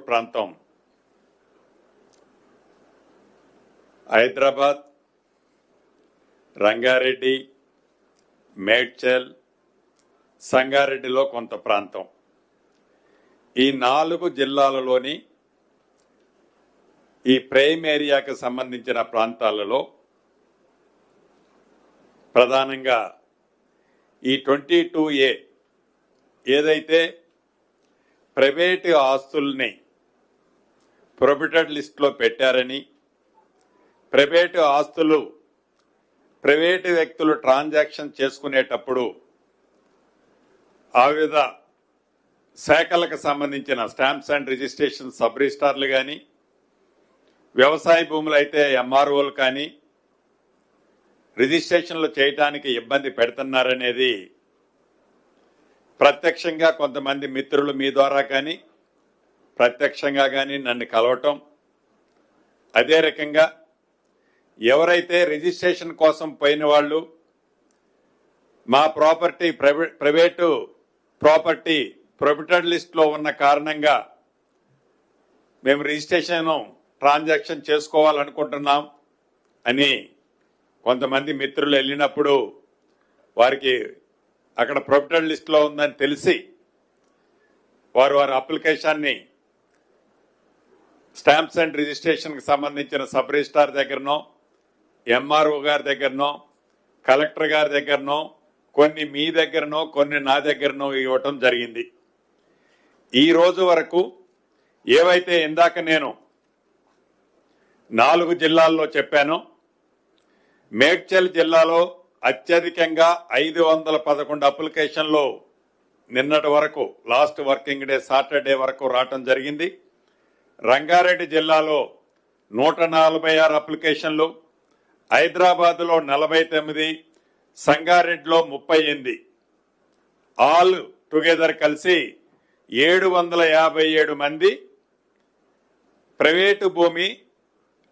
ప్రాంతం హైదరాబాద్, రంగారెడ్డి, మేడ్చల్, సంగారెడ్డిలో కొంత ప్రాంతం, ఈ 4 జిల్లాలలోని ఈ ప్రైమ్ ఏరియాకు సంబంధించిన ప్రాంతాలలో ప్రధానంగా ఈ 22A ఏదైతే ప్రైవేటు ఆస్తుల్ని ప్రొహిబిటెడ్ లిస్టులో పెట్టారని, ప్రైవేటు ఆస్తులు ప్రైవేటు వ్యక్తులు ట్రాన్సాక్షన్ చేసుకునేటప్పుడు ఆ వివిధ శాఖలకు సంబంధించిన స్టాంప్స్ అండ్ రిజిస్ట్రేషన్ సబ్ రిజిస్ట్రార్లు కానీ, వ్యవసాయ భూములు అయితే ఎంఆర్ఓలు కానీ రిజిస్ట్రేషన్లు చేయడానికి ఇబ్బంది పెడుతున్నారనేది ప్రత్యక్షంగా కొంతమంది మిత్రులు మీ ద్వారా కానీ ప్రత్యక్షంగా కానీ నన్ను కలవటం, అదే రకంగా ఎవరైతే రిజిస్ట్రేషన్ కోసం పోయిన వాళ్ళు మా ప్రాపర్టీ ప్రైవేటు ప్రాపర్టీ ప్రొహిబిటెడ్ లిస్ట్లో ఉన్న కారణంగా మేము రిజిస్ట్రేషన్ ట్రాన్సాక్షన్ చేసుకోవాలనుకుంటున్నాం అని కొంతమంది మిత్రులు వెళ్ళినప్పుడు వారికి అక్కడ ప్రొహిబిటెడ్ లిస్టులో ఉందని తెలిసి వారి అప్లికేషన్ని స్టాంప్స్ అండ్ రిజిస్ట్రేషన్కి సంబంధించిన సబ్ రిజిస్ట్రార్ దగ్గరనో, ఎంఆర్ఓ గారి దగ్గరనో, కలెక్టర్ గారి దగ్గరనో, కొన్ని మీ దగ్గరనో, కొన్ని నా దగ్గరనో ఇవ్వటం జరిగింది. ఈ రోజు వరకు ఏవైతే ఇందాక నేను 4 జిల్లాల్లో చెప్పానో, మేడ్చల్ జిల్లాలో అత్యధికంగా 511 అప్లికేషన్లు నిన్నటి వరకు లాస్ట్ వర్కింగ్ డే సాటర్డే వరకు రావటం జరిగింది. రంగారెడ్డి జిల్లాలో 146 అప్లికేషన్లు, హైదరాబాద్లో 49, సంగారెడ్డిలో 38, ఆల్ టుగెదర్ కలిసి 757 మంది ప్రైవేటు భూమి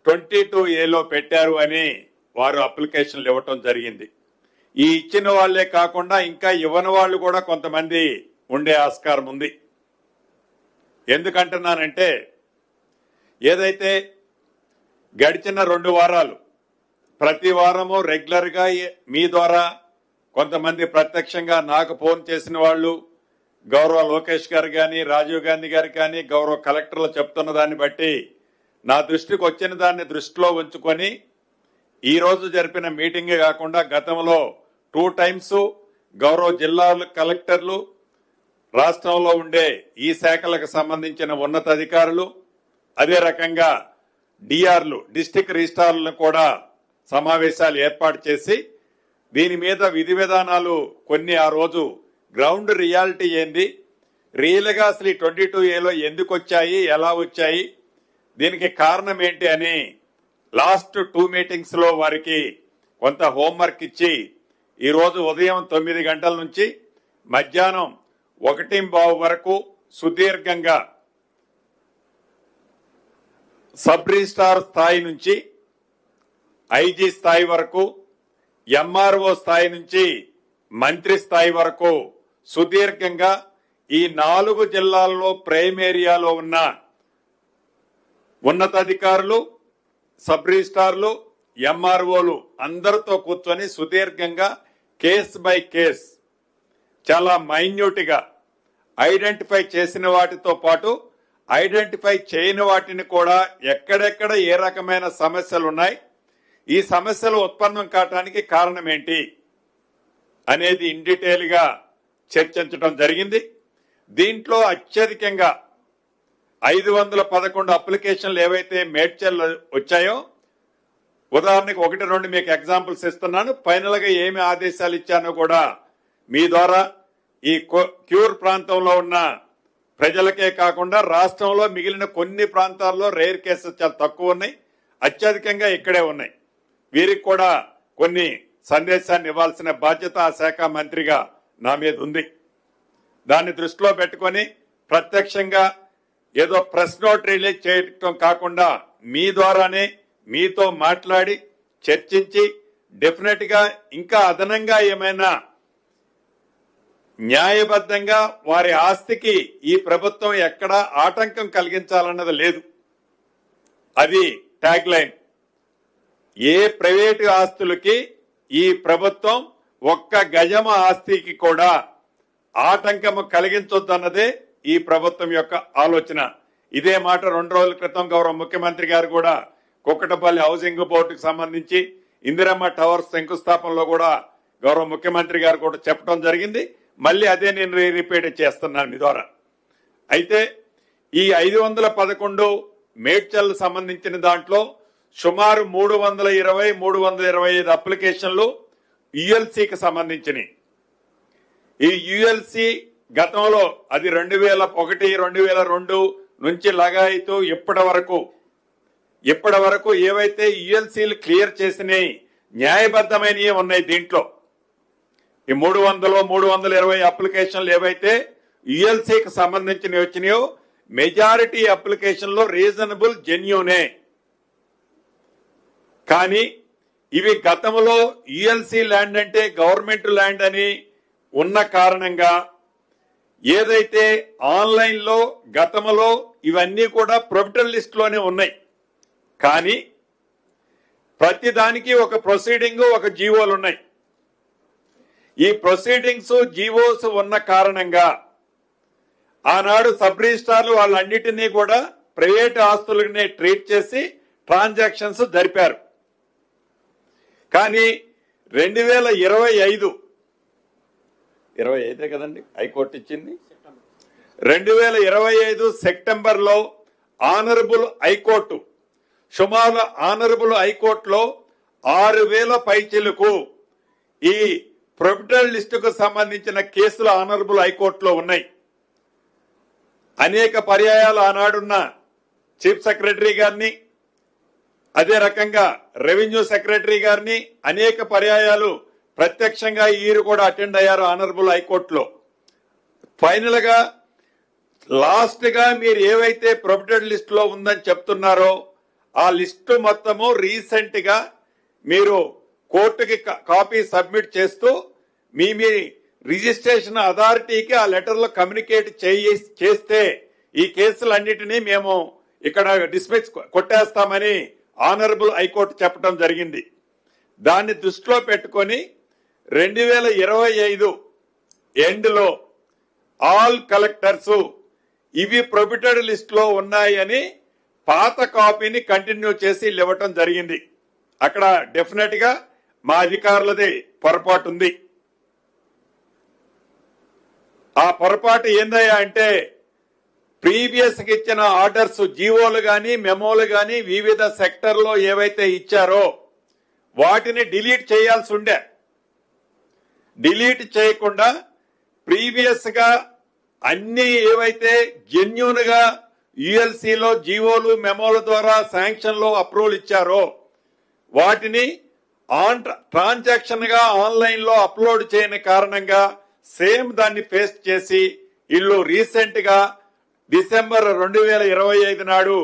22Aలో పెట్టారు అని వారు అప్లికేషన్లు ఇవ్వటం జరిగింది. ఈ ఇచ్చిన వాళ్లే కాకుండా ఇంకా ఇవ్వని వాళ్ళు కూడా కొంతమంది ఉండే ఆస్కారం ఉంది. ఎందుకంటున్నానంటే ఏదైతే గడిచిన 2 వారాలు ప్రతి వారము రెగ్యులర్గా మీ ద్వారా కొంతమంది ప్రత్యక్షంగా నాకు ఫోన్ చేసిన వాళ్ళు, గౌరవ లోకేష్ గారు కానీ, రాజీవ్ గాంధీ గారు కానీ, గౌరవ కలెక్టర్లు చెప్తున్న దాన్ని బట్టి నా దృష్టికి వచ్చిన దాన్ని దృష్టిలో ఉంచుకొని ఈ రోజు జరిపిన మీటింగ్ కాకుండా గతంలో 2 టైమ్స్ గౌరవ జిల్లా కలెక్టర్లు, రాష్ట్రంలో ఉండే ఈ శాఖలకు సంబంధించిన ఉన్నతాధికారులు, అదే రకంగా డిఆర్లు డిస్ట్రిక్ట్ రిజిస్ట్రార్లను కూడా సమావేశాలు ఏర్పాటు చేసి దీని మీద విధి విధానాలు కొన్ని ఆ రోజు గ్రౌండ్ రియాలిటీ ఏంది, రియల్గా అసలు 22Aలో ఎందుకు వచ్చాయి, ఎలా వచ్చాయి, దీనికి కారణం ఏంటి అని లాస్ట్ 2 మీటింగ్స్ లో వారికి కొంత హోంవర్క్ ఇచ్చి ఈ రోజు ఉదయం 9 గంటల నుంచి మధ్యాహ్నం 1:15 వరకు సుదీర్ఘంగా సబ్ రిజిస్ట్రార్ స్థాయి నుంచి ఐజీ స్థాయి వరకు, ఎంఆర్ఓ స్థాయి నుంచి మంత్రి స్థాయి వరకు సుదీర్ఘంగా ఈ 4 జిల్లాల్లో ప్రైమ్ ఏరియాలో ఉన్న ఉన్నతాధికారులు, సబ్ రిజిస్ట్రార్లు, ఎంఆర్ఓలు అందరితో కూర్చొని సుదీర్ఘంగా కేస్ బై కేస్ చాలా మైన్యూట్ గా ఐడెంటిఫై చేసిన వాటితో పాటు ఐడెంటిఫై చేయని వాటిని కూడా ఎక్కడెక్కడ ఏ రకమైన సమస్యలు ఉన్నాయి, ఈ సమస్యలు ఉత్పన్నం కావడానికి కారణం ఏంటి అనేది ఇన్ డీటెయిల్ గా చర్చించడం జరిగింది. దీంట్లో అత్యధికంగా 511 అప్లికేషన్లు ఏవైతే మేడ్చల్ వచ్చాయో, ఉదాహరణకు 1-2 మీకు ఎగ్జాంపుల్స్ ఇస్తున్నాను. ఫైనల్ గా ఏమి ఆదేశాలు ఇచ్చానో కూడా మీ ద్వారా ఈ క్యూర్ ప్రాంతంలో ఉన్న ప్రజలకే కాకుండా రాష్ట్రంలో మిగిలిన కొన్ని ప్రాంతాల్లో రేర్ కేసెస్ చాలా తక్కువ ఉన్నాయి, అత్యధికంగా ఇక్కడే ఉన్నాయి. వీరికి కూడా కొన్ని సందేశాన్ని ఇవ్వాల్సిన బాధ్యత ఆ శాఖ మంత్రిగా నా మీద ఉంది. దాన్ని దృష్టిలో పెట్టుకొని ప్రత్యక్షంగా ఏదో ప్రెస్ నోట్ రిలీజ్ చేయటం కాకుండా మీ ద్వారానే మీతో మాట్లాడి చర్చించి డెఫినెట్ గా ఇంకా అదనంగా ఏమైనా న్యాయబద్ధంగా వారి ఆస్తికి ఈ ప్రభుత్వం ఎక్కడ ఆటంకం కలిగించాలన్నది లేదు. అది ట్యాగ్ లైన్. ఏ ప్రైవేటు ఆస్తులకి ఈ ప్రభుత్వం ఒక్క గజమ ఆస్తికి కూడా ఆటంకము కలిగించొద్దన్నదే ఈ ప్రభుత్వం యొక్క ఆలోచన. ఇదే మాట 2 రోజుల క్రితం గౌరవ ముఖ్యమంత్రి గారు కూడా కుక్కటపల్లి హౌసింగ్ బోర్డుకు సంబంధించి ఇందిరమ్మ టవర్స్ శంకుస్థాపనలో కూడా గౌరవ ముఖ్యమంత్రి గారు కూడా చెప్పడం జరిగింది. మళ్ళీ అదే నేను రిపీట్ చేస్తున్నాను మీ ద్వారా. అయితే ఈ 511 మేడ్చల్ సంబంధించిన దాంట్లో సుమారు 320-325 అప్లికేషన్లు యుఎల్సీకి సంబంధించినవి. ఈ యుఎల్సీ గతంలో అది 2001-2002 నుంచి లగాయితూ ఇప్పటి వరకు ఏవైతే యుఎల్సీలు క్లియర్ చేసినాయి న్యాయబద్ధమైనవి ఉన్నాయి. దీంట్లో ఈ 320 అప్లికేషన్లు ఏవైతే యుఎల్సీకి సంబంధించినవి వచ్చినాయో మెజారిటీ అప్లికేషన్లో రీజనబుల్ జెన్యూనే. కానీ ఇవి గతంలో యుఎల్సీ ల్యాండ్ అంటే గవర్నమెంట్ ల్యాండ్ అని ఉన్న కారణంగా ఏదైతే ఆన్లైన్ లో గతంలో ఇవన్నీ కూడా ప్రొవిటల్ లిస్ట్ లోనే ఉన్నాయి. కానీ ప్రతిదానికి ఒక ప్రొసీడింగ్, ఒక జీవోలు ఉన్నాయి. ఈ ప్రొసీడింగ్స్, జీవోస్ ఉన్న కారణంగా ఆనాడు సబ్ రిజిస్ట్రార్లు వాళ్ళన్నిటినీ కూడా ప్రైవేట్ ఆస్తులనే ట్రీట్ చేసి ట్రాన్సాక్షన్స్ జరిపారు. కానీ 2025 కదండి హైకోర్టు ఇచ్చింది. 2025 సెప్టెంబర్లో ఆనరబుల్ హైకోర్టు సుమారు ఆనరబుల్ హైకోర్టులో 6,000 పైచిలకు ఈ ప్రొవిటల్ లిస్టుకు సంబంధించిన కేసులు ఆనరబుల్ హైకోర్టులో ఉన్నాయి. అనేక పర్యాయాలు ఆనాడున్న చీఫ్ సెక్రటరీ గారిని, అదే రకంగా రెవెన్యూ సెక్రటరీ గారిని అనేక పర్యాయాలు ప్రత్యక్షంగా ఈరు కూడా అటెండ్ అయ్యారు ఆనరబుల్ హైకోర్టులో. ఫైనల్ గా లాస్ట్ గా మీరు ఏవైతే ప్రొవిటెడ్ లిస్ట్ లో ఉందని చెప్తున్నారో ఆ లిస్టు మొత్తము రీసెంట్ గా మీరు కోర్టుకి కాపీ సబ్మిట్ చేస్తూ మీ రిజిస్ట్రేషన్ అథారిటీకి ఆ లెటర్లో కమ్యూనికేట్ చేస్తే ఈ కేసులన్నిటినీ మేము ఇక్కడ డిస్మిస్ కొట్టేస్తామని ఆనరబుల్ హైకోర్టు చెప్పడం జరిగింది. దాన్ని దృష్టిలో పెట్టుకొని 2025 ఎండ్ లో ఆల్ కలెక్టర్స్ ఇవి ప్రొహిబిటెడ్ లిస్ట్ లో ఉన్నాయని పాత కాపీని కంటిన్యూ చేసి ఇవ్వటం జరిగింది. అక్కడ డెఫినెట్ గా మా అధికారులది పొరపాటు ఉంది. ఆ పొరపాటు ఏందయ్యా అంటే ప్రీవియస్ గా ఇచ్చిన ఆర్డర్స్, జీవోలు గాని మెమోలు గాని వివిధ సెక్టర్లో ఏవైతే ఇచ్చారో వాటిని డిలీట్ చేయాల్సి ఉండే. డిలీట్ చేయకుండా ప్రీవియస్ గా అన్ని ఏవైతే జెన్యూన్ గా యుఎల్సీలో జీవోలు మెమోల ద్వారా శాంక్షన్ లో అప్రూవల్ ఇచ్చారో వాటిని ట్రాన్సాక్షన్ గా ఆన్లైన్ లో అప్లోడ్ చేయని కారణంగా సేమ్ దాన్ని పేస్ట్ చేసి ఇల్లు రీసెంట్ గా డిసెంబర్ 2025 నాడు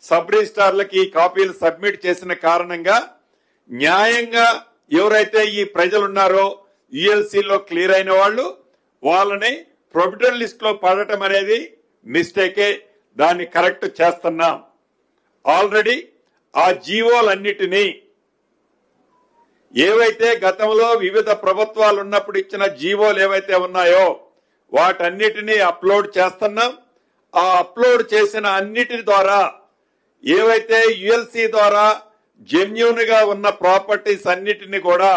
సబ్ రిజిస్ట్రార్లకి కాపీలు సబ్మిట్ చేసిన కారణంగా న్యాయంగా ఎవరైతే ఈ ప్రజలున్నారో యుఎల్సీలో క్లియర్ అయిన వాళ్ళని ప్రొవిడెంట్ లిస్ట్ లో పడటం అనేది మిస్టేకే. దాన్ని కరెక్ట్ చేస్తున్నాం. ఆల్రెడీ ఆ జీవోలన్నిటినీ ఏవైతే గతంలో వివిధ ప్రభుత్వాలు ఉన్నప్పుడు ఇచ్చిన జీవోలు ఏవైతే ఉన్నాయో వాటన్నిటినీ అప్లోడ్ చేస్తున్నాం. ఆ అప్లోడ్ చేసిన అన్నిటి ద్వారా ఏవైతే యుఎల్సీ ద్వారా జెన్యూన్ గా ఉన్న ప్రాపర్టీస్ అన్నిటిని కూడా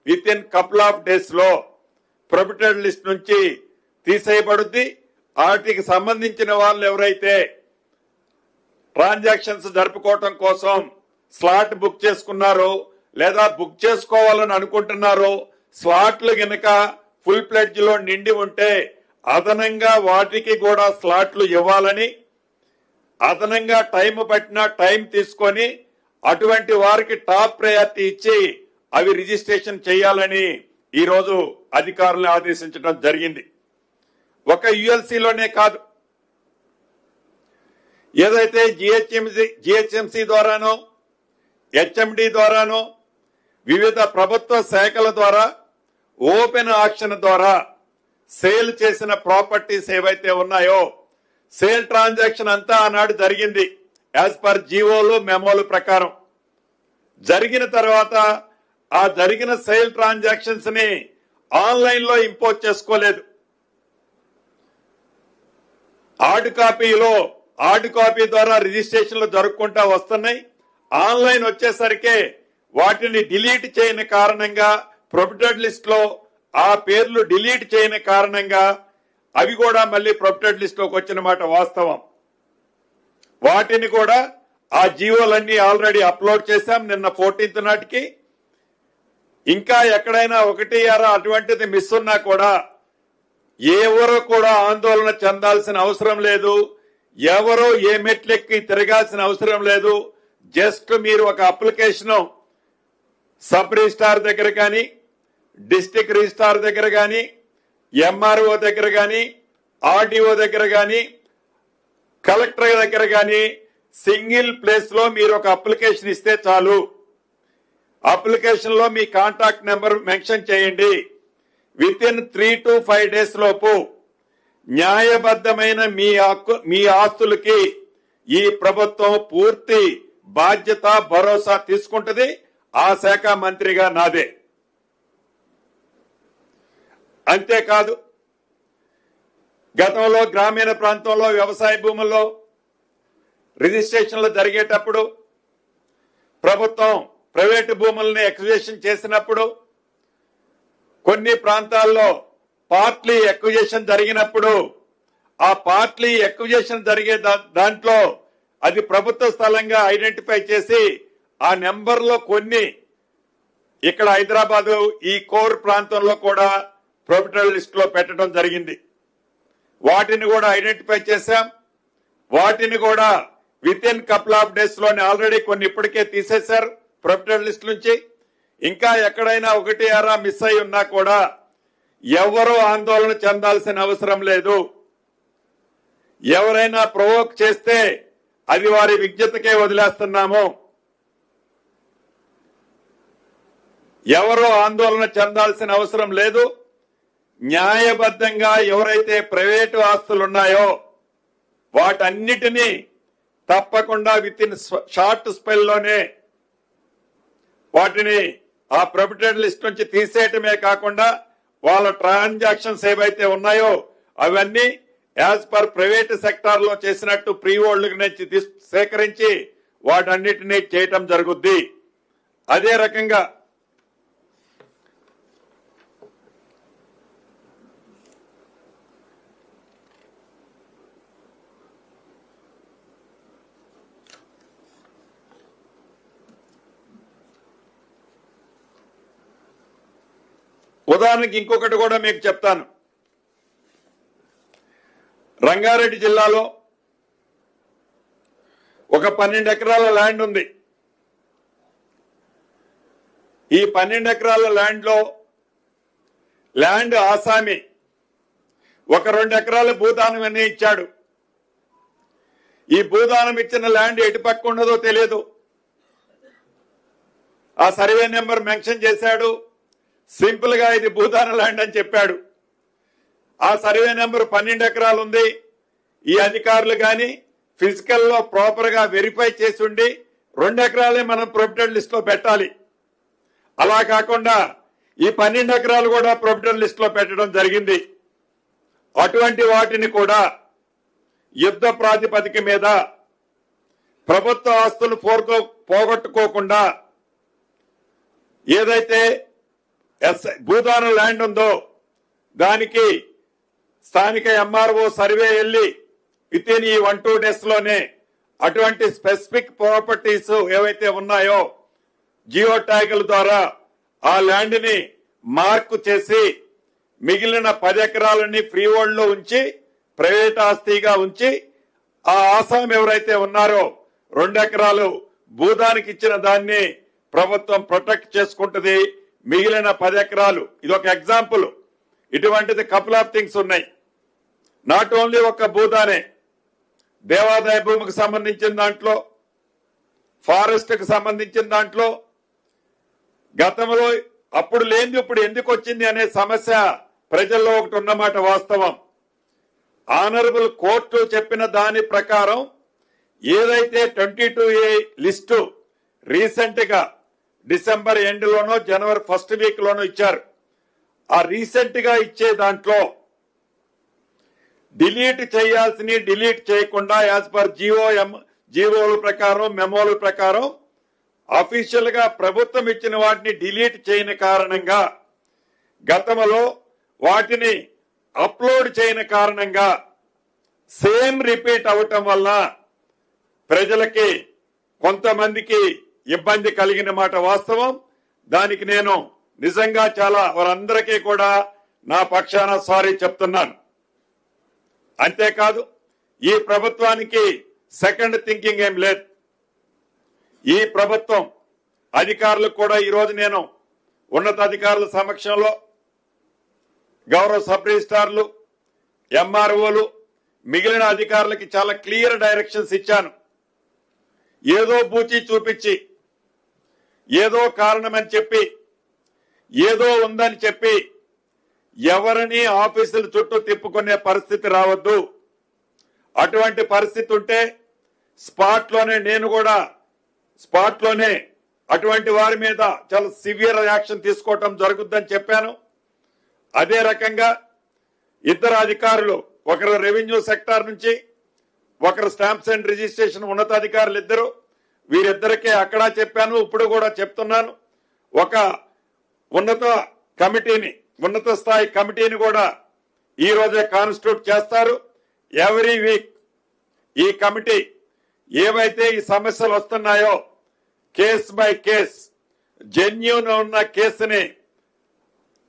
with in couple of days లో ప్రొహిబిటెడ్ లిస్ట్ నుంచి తీసేయబడుద్ది. వాటికి సంబంధించిన వాళ్ళు ఎవరైతే ట్రాన్సాక్షన్స్ జరుపుకోవటం కోసం స్లాట్ బుక్ చేసుకున్నారో లేదా బుక్ చేసుకోవాలని అనుకుంటున్నారో స్లాట్లు గనక ఫుల్ ప్లెడ్జ్ లో నిండి ఉంటే అదనంగా వాటికి కూడా స్లాట్లు ఇవ్వాలని, అదనంగా టైం పట్టినా టైం తీసుకొని అటువంటి వారికి టాప్ ప్రయారిటీ ఇచ్చి అవి రిజిస్ట్రేషన్ చేయాలని ఈ రోజు అధికారులను ఆదేశించడం జరిగింది. ఒక యుఎల్సీలోనే కాదు, ఏదైతే జిహెచ్ఎంసీ ద్వారానో హెచ్ఎండి ద్వారానో వివిధ ప్రభుత్వ శాఖల ద్వారా ఓపెన్ ఆక్షన్ ద్వారా సేల్ చేసిన ప్రాపర్టీస్ ఏవైతే ఉన్నాయో సేల్ ట్రాన్సాక్షన్ అంతా ఆనాడు జరిగింది యాజ్ పర్ జీవోలు మెమోలు ప్రకారం. జరిగిన తర్వాత ఆ జరిగిన సేల్ ట్రాన్సాక్షన్స్ ని ఆన్లైన్ లో ఇంపోర్ట్ చేసుకోలేదు. హార్డ్ కాపీ ద్వారా రిజిస్ట్రేషన్లు జరుపుకుంటా వస్తున్నాయి. ఆన్లైన్ వచ్చేసరికి వాటిని డిలీట్ చేయని కారణంగా ప్రొహిబిటెడ్ లిస్ట్ లో ఆ పేర్లు డిలీట్ చేయని కారణంగా అవి కూడా మళ్ళీ ప్రొహిబిటెడ్ లిస్ట్ లోకి వచ్చిన మాట వాస్తవం. వాటిని కూడా ఆ జీవోలన్నీ ఆల్రెడీ అప్లోడ్ చేశాం నిన్న 14th నాటికి. ఇంకా ఎక్కడైనా 1 అటువంటిది మిస్ ఉన్నా కూడా ఎవరు కూడా ఆందోళన చెందాల్సిన అవసరం లేదు. ఎవరో ఏ మెట్లెక్కి తిరగాల్సిన అవసరం లేదు. జస్ట్ మీరు ఒక అప్లికేషన్ సబ్ రిజిస్ట్రార్ దగ్గర కానీ, డిస్ట్రిక్ట్ రిజిస్ట్రార్ దగ్గర కానీ, ఎంఆర్ఓ దగ్గర కానీ, ఆర్డీఓ దగ్గర కానీ, కలెక్టర్ దగ్గర కానీ సింగిల్ ప్లేస్ లో మీరు ఒక అప్లికేషన్ ఇస్తే చాలు. అప్లికేషన్ లో మీ కాంటాక్ట్ నెంబర్ మెన్షన్ చేయండి. వితిన్ 3 to 5 days లోపు న్యాయబద్ధమైన మీ ఆస్తులకి ఈ ప్రభుత్వం పూర్తి బాధ్యత భరోసా తీసుకుంటది. ఆ శాఖ మంత్రిగా నాదే. అంతేకాదు గతంలో గ్రామీణ ప్రాంతంలో వ్యవసాయ భూముల్లో రిజిస్ట్రేషన్లు జరిగేటప్పుడు ప్రభుత్వం ప్రైవేటు భూముల్ని ఎక్విజిషన్ చేసినప్పుడు కొన్ని ప్రాంతాల్లో పార్ట్లీ ఎక్విజిషన్ జరిగినప్పుడు ఆ పార్ట్లీ ఎక్విజిషన్ జరిగే దాంట్లో అది ప్రభుత్వ స్థలంగా ఐడెంటిఫై చేసి ఆ నెంబర్లో కొన్ని ఇక్కడ హైదరాబాద్ ఈ కోర్ ప్రాంతంలో కూడా ప్రొహిబిటెడ్ లిస్ట్ లో పెట్టడం జరిగింది. వాటిని కూడా ఐడెంటిఫై చేశాం. వాటిని కూడా వితిన్ కపుల్ ఆఫ్ డేస్ లోనే ఆల్రెడీ కొన్ని ఇప్పటికే తీసేశారు ప్రొహిబిటెడ్ లిస్ట్ నుంచి. ఇంకా ఎక్కడైనా 1 మిస్ అయి ఉన్నా కూడా ఎవరూ ఆందోళన చెందాల్సిన అవసరం లేదు. ఎవరైనా ప్రొవోక్ చేస్తే అది వారి విజ్ఞతకే వదిలేస్తున్నాము. ఎవరూ ఆందోళన చెందాల్సిన అవసరం లేదు. న్యాయబద్ధంగా ఎవరైతే ప్రైవేటు ఆస్తులు ఉన్నాయో వాటన్నిటినీ తప్పకుండా వితిన్ షార్ట్ స్పెల్ లోనే వాటిని ఆ ప్రొహిబిటెడ్ లిస్ట్ నుంచి తీసేయటమే కాకుండా వాళ్ళ ట్రాన్సాక్షన్స్ ఏవైతే ఉన్నాయో అవన్నీ యాజ్ పర్ ప్రైవేట్ సెక్టార్ లో చేసినట్టు ప్రీ హోల్డ్ నుంచి సేకరించి వాటన్నిటినీ చేయటం జరుగుద్ది. అదే రకంగా ఉదాహరణకి ఇంకొకటి కూడా మీకు చెప్తాను. రంగారెడ్డి జిల్లాలో ఒక 12 ఎకరాల ల్యాండ్ ఉంది. ఈ 12 ఎకరాల ల్యాండ్ ఆసామి ఒక 2 ఎకరాల భూదానం అని ఇచ్చాడు. ఈ భూదానం ఇచ్చిన ల్యాండ్ ఎటు పక్క ఉన్నదో తెలియదు. ఆ సర్వే నెంబర్ మెన్షన్ చేశాడు. సింపుల్ గా ఇది భూదాన ల్యాండ్ అని చెప్పాడు. ఆ సర్వే నెంబర్ 12 ఎకరాలు ఉంది. ఈ అధికారులు గాని ఫిజికల్ లో ప్రాపర్ గా వెరిఫై చేసి ఉండి 2 ఎకరాలే మనం ప్రొహిబిటెడ్ లిస్ట్ లో పెట్టాలి. అలా కాకుండా ఈ 12 ఎకరాలు కూడా ప్రొహిబిటెడ్ లిస్ట్ లో పెట్టడం జరిగింది. అటువంటి వాటిని కూడా యుద్ధ ప్రాతిపదిక మీద ప్రభుత్వ ఆస్తులు పోగొట్టుకోకుండా ఏదైతే భూదాన ల్యాండ్ ఉందో దానికి స్థానిక ఎంఆర్ఓ సర్వే వెళ్లి వితిన్ ఈ 1-2 days లోనే అటువంటి స్పెసిఫిక్ ప్రాపర్టీస్ ఏవైతే ఉన్నాయో జియో ట్యాగుల ద్వారా ఆ ల్యాండ్ ని మార్క్ చేసి మిగిలిన 10 ఎకరాలని ఫ్రీ హోల్డ్ లో ఉంచి ప్రైవేట్ ఆస్తిగా ఉంచి ఆ ఆసాం ఎవరైతే ఉన్నారో 2 ఎకరాలు భూదానికి ఇచ్చిన దాన్ని ప్రభుత్వం ప్రొటెక్ట్ చేసుకుంటుంది. మిగిలిన 10 ఎకరాలు ఇదొక ఎగ్జాంపుల్. ఇటువంటిది కపుల్ ఆఫ్ థింగ్స్ ఉన్నాయి. నాట్ ఓన్లీ ఒక భూదానే, దేవాదాయ భూమికి సంబంధించిన దాంట్లో, ఫారెస్ట్ కి సంబంధించిన దాంట్లో గతంలో అప్పుడు లేనిది ఇప్పుడు ఎందుకు వచ్చింది అనే సమస్య ప్రజల్లో ఒకటి ఉన్నమాట వాస్తవం. ఆనరబుల్ కోర్టు చెప్పిన దాని ప్రకారం ఏదైతే 22A లిస్టు రీసెంట్ గా డిసెంబర్ ఎండ్ లోనో జనవరి ఫస్ట్ వీక్ లోనో ఇచ్చారు. ఆ రీసెంట్ గా ఇచ్చే దాంట్లో డిలీట్ చేయాల్సిన డిలీట్ చేయకుండా యాజ్ పర్ జీవోల ప్రకారం మెమోల ప్రకారం అఫీషియల్ గా ప్రభుత్వం ఇచ్చిన వాటిని డిలీట్ చేయని కారణంగా, గతంలో వాటిని అప్లోడ్ చేయని కారణంగా సేమ్ రిపీట్ అవటం వల్ల ప్రజలకి కొంతమందికి ఇబ్బంది కలిగిన మాట వాస్తవం. దానికి నేను నిజంగా చాలా వారందరికీ కూడా నా పక్షాన సారీ చెప్తున్నాను. అంతేకాదు ఈ ప్రభుత్వానికి సెకండ్ థింకింగ్ ఏం లేదు. ఈ ప్రభుత్వం అధికారులకు కూడా ఈరోజు నేను ఉన్నతాధికారుల సమక్షంలో గౌరవ సబ్ రిజిస్ట్రార్లు, ఎంఆర్ఓలు, మిగిలిన అధికారులకి చాలా క్లియర్ డైరెక్షన్స్ ఇచ్చాను. ఏదో బూచి చూపించి, ఏదో కారణమని చెప్పి, ఏదో ఉందని చెప్పి ఎవరిని ఆఫీసుల చుట్టూ తిప్పుకునే పరిస్థితి రావద్దు. అటువంటి పరిస్థితి ఉంటే నేను కూడా స్పాట్ లోనే అటువంటి వారి మీద చాలా సివియర్ యాక్షన్ తీసుకోవటం జరుగుద్దని చెప్పాను. అదే రకంగా ఇద్దరు అధికారులు, ఒకరు రెవెన్యూ సెక్టార్ నుంచి, ఒకరు స్టాంప్స్ అండ్ రిజిస్ట్రేషన్ ఉన్నతాధికారులు ఇద్దరు, వీరిద్దరికే అక్కడ చెప్పాను, ఇప్పుడు కూడా చెప్తున్నాను. ఒక ఉన్నత స్థాయి కమిటీని కూడా ఈ రోజే కాన్స్టిట్యూట్ చేస్తారు. ఎవ్రీ వీక్ ఈ కమిటీ ఏవైతే ఈ సమస్యలు వస్తున్నాయో కేస్ బై కేస్ జెన్యూన్ ఉన్న కేసుని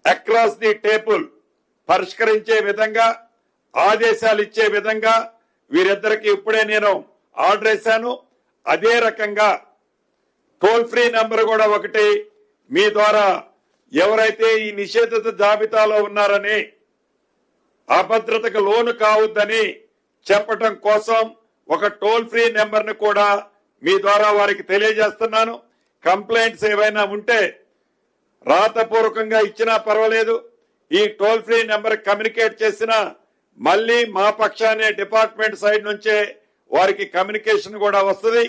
అక్రాస్ ది టేబుల్ పరిష్కరించే విధంగా, ఆదేశాలు ఇచ్చే విధంగా వీరిద్దరికి ఇప్పుడే నేను ఆర్డర్ వేశాను. అదే రకంగా టోల్ ఫ్రీ నంబర్ కూడా ఒకటి మీ ద్వారా ఎవరైతే ఈ నిషేధిత జాబితాలో ఉన్నారని, అభద్రతకు లోను కావద్దని చెప్పటం కోసం ఒక టోల్ ఫ్రీ నెంబర్ ని కూడా మీ ద్వారా వారికి తెలియజేస్తున్నాను. కంప్లైంట్స్ ఏవైనా ఉంటే రాతపూర్వకంగా ఇచ్చినా పర్వాలేదు, ఈ టోల్ ఫ్రీ నెంబర్ కమ్యూనికేట్ చేసినా మళ్ళీ మా పక్షానే డిపార్ట్మెంట్ సైడ్ నుంచే వారికి కమ్యూనికేషన్ కూడా వస్తుంది.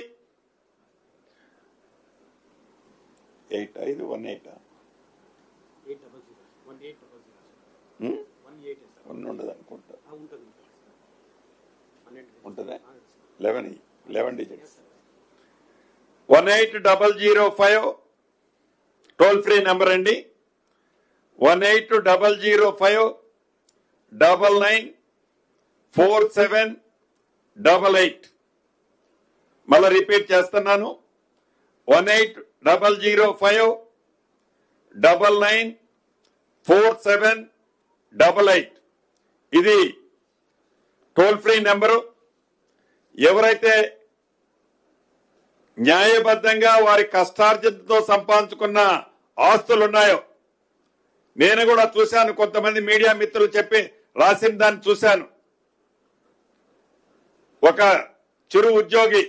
8518 ఉండదు అనుకుంటా, ఉంటుందా? 11 డిజిట్స్ 18005 టోల్ ఫ్రీ నెంబర్ అండి. 18005 994788. మళ్ళా రిపీట్ చేస్తున్నాను, 18005 994788. ఇది టోల్ ఫ్రీ నెంబరు. ఎవరైతే న్యాయబద్ధంగా వారి కష్టార్జితంతో సంపాదించుకున్న ఆస్తులున్నాయో, నేను కూడా చూశాను, కొంతమంది మీడియా మిత్రులు చెప్పి రాసిన దాన్ని చూశాను. ఒక చిరు ఉద్యోగి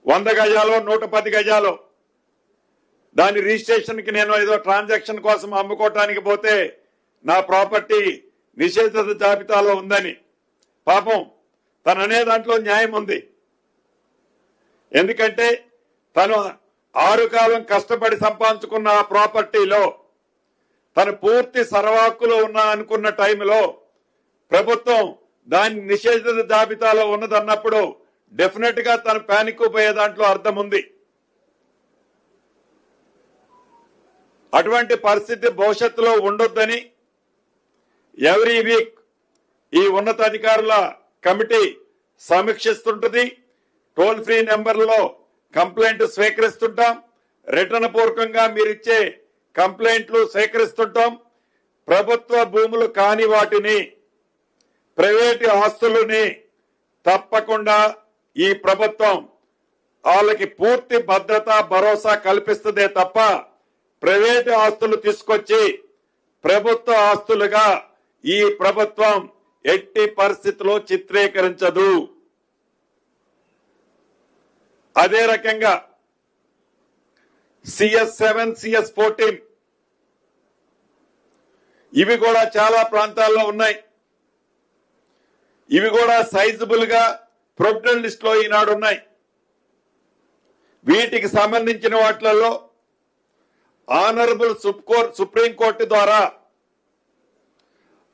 100 గజాలో 110 గజాలో దాని రిజిస్ట్రేషన్ కి నేను ఏదో ట్రాన్సాక్షన్ కోసం అమ్ముకోవటానికి పోతే నా ప్రాపర్టీ నిషేధిత జాబితాలో ఉందని. పాపం తను అనే దాంట్లో న్యాయం ఉంది. ఎందుకంటే తను 6 కాలం కష్టపడి సంపాదించుకున్న ఆ ప్రాపర్టీలో తను పూర్తి సర్వాక్కులో ఉన్నా అనుకున్న టైంలో ప్రభుత్వం దాని నిషేధిత జాబితాలో ఉన్నదన్నప్పుడు డెఫినెట్ గా తను ప్యానిక్ పోయే దాంట్లో అర్థం ఉంది. అటువంటి పరిస్థితి భవిష్యత్తులో ఉండొద్దని ఎవ్రీ వీక్ ఈ ఉన్నతాధికారుల కమిటీ సమీక్షిస్తుంటది. టోల్ ఫ్రీ నెంబర్లలో కంప్లైంట్ స్వీకరిస్తుంటాం, రిటర్న్ పూర్వకంగా మీరిచ్చే కంప్లైంట్లు సేకరిస్తుంటాం. ప్రభుత్వ భూములు కాని వాటిని, ప్రైవేటు ఆస్తులని తప్పకుండా ఈ ప్రభుత్వం వాళ్ళకి పూర్తి భద్రత భరోసా కల్పిస్తుందే తప్ప ప్రైవేటు ఆస్తులు తీసుకొచ్చి ప్రభుత్వ ఆస్తులుగా ఈ ప్రభుత్వం ఎట్టి పరిస్థితిలో చిత్రీకరించదు. అదే రకంగా CS7, CS14 ఇవి కూడా చాలా ప్రాంతాల్లో ఉన్నాయి. ఇవి కూడా సైజబుల్ గా ప్రొవిడెంట్ లిస్ట్ లో ఈనాడు ఉన్నాయి. వీటికి సంబంధించిన వాటిలలో ఆనరబుల్ సుప్రీంకోర్టు ద్వారా,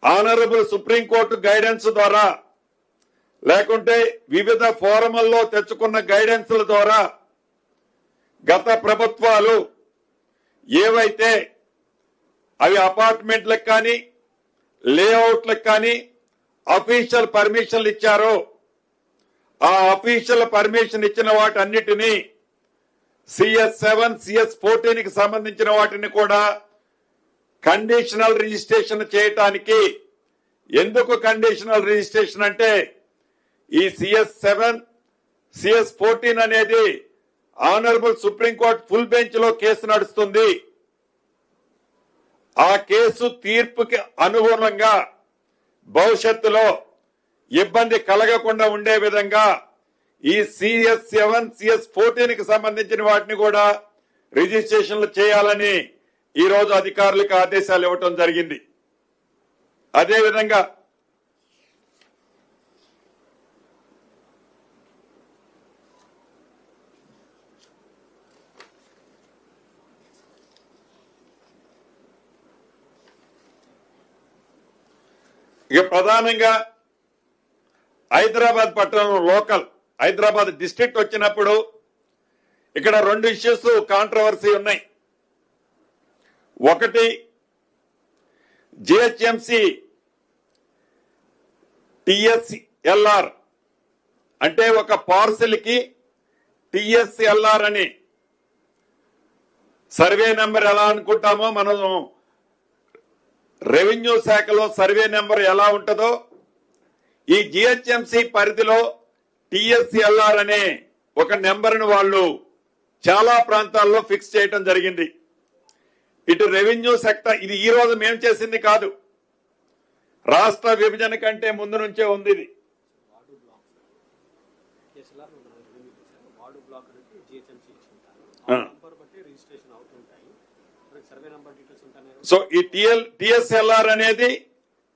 ఆనరబుల్ సుప్రీంకోర్టు గైడెన్స్ ద్వారా, లేకుంటే వివిధ ఫోరముల్లో తెచ్చుకున్న గైడెన్స్ల ద్వారా గత ప్రభుత్వాలు ఏవైతే అవి అపార్ట్మెంట్లకు కానీ లేఅవుట్లకు కానీ అఫీషియల్ పర్మిషన్లు ఇచ్చారో ఆ అఫీషియల్ పర్మిషన్ ఇచ్చిన వాటన్నిటినీ CS7, CS14 కి సంబంధించిన వాటిని కూడా కండిషనల్ రిజిస్ట్రేషన్ చేయటానికి, ఎందుకు కండిషనల్ రిజిస్ట్రేషన్ అంటే ఈ CS7, CS14 అనేది ఆనరబుల్ సుప్రీంకోర్టు ఫుల్ బెంచ్ లో కేసు నడుస్తుంది. ఆ కేసు తీర్పుకి అనుగుణంగా భవిష్యత్తులో ఇబ్బంది కలగకుండా ఉండే విధంగా ఈ CS7, CS14 కి సంబంధించిన వాటిని కూడా రిజిస్ట్రేషన్లు చేయాలని ఈ రోజు అధికారులకు ఆదేశాలు ఇవ్వటం జరిగింది. అదేవిధంగా ఇక ప్రధానంగా హైదరాబాద్ పట్టణంలో లోకల్ హైదరాబాద్ డిస్ట్రిక్ట్ వచ్చినప్పుడు ఇక్కడ రెండు ఇష్యూస్ కాంట్రవర్సీ ఉన్నాయి. ఒకటి GHMC TSLR అంటే ఒక పార్సిల్ కి TSLR అని సర్వే నెంబర్ ఎలా అనుకుంటామో మనం రెవెన్యూ శాఖలో సర్వే నెంబర్ ఎలా ఉంటుందో ఈ GHMC పరిధిలో TSLR అనే ఒక నెంబర్ను వాళ్ళు చాలా ప్రాంతాల్లో ఫిక్స్ చేయటం జరిగింది. ఇటు రెవెన్యూ సెక్టర్, ఇది ఈ రోజు మేము చేసింది కాదు, రాష్ట్ర విభజన కంటే ముందు నుంచే ఉంది. ఇది సో ఈ TSLR అనేది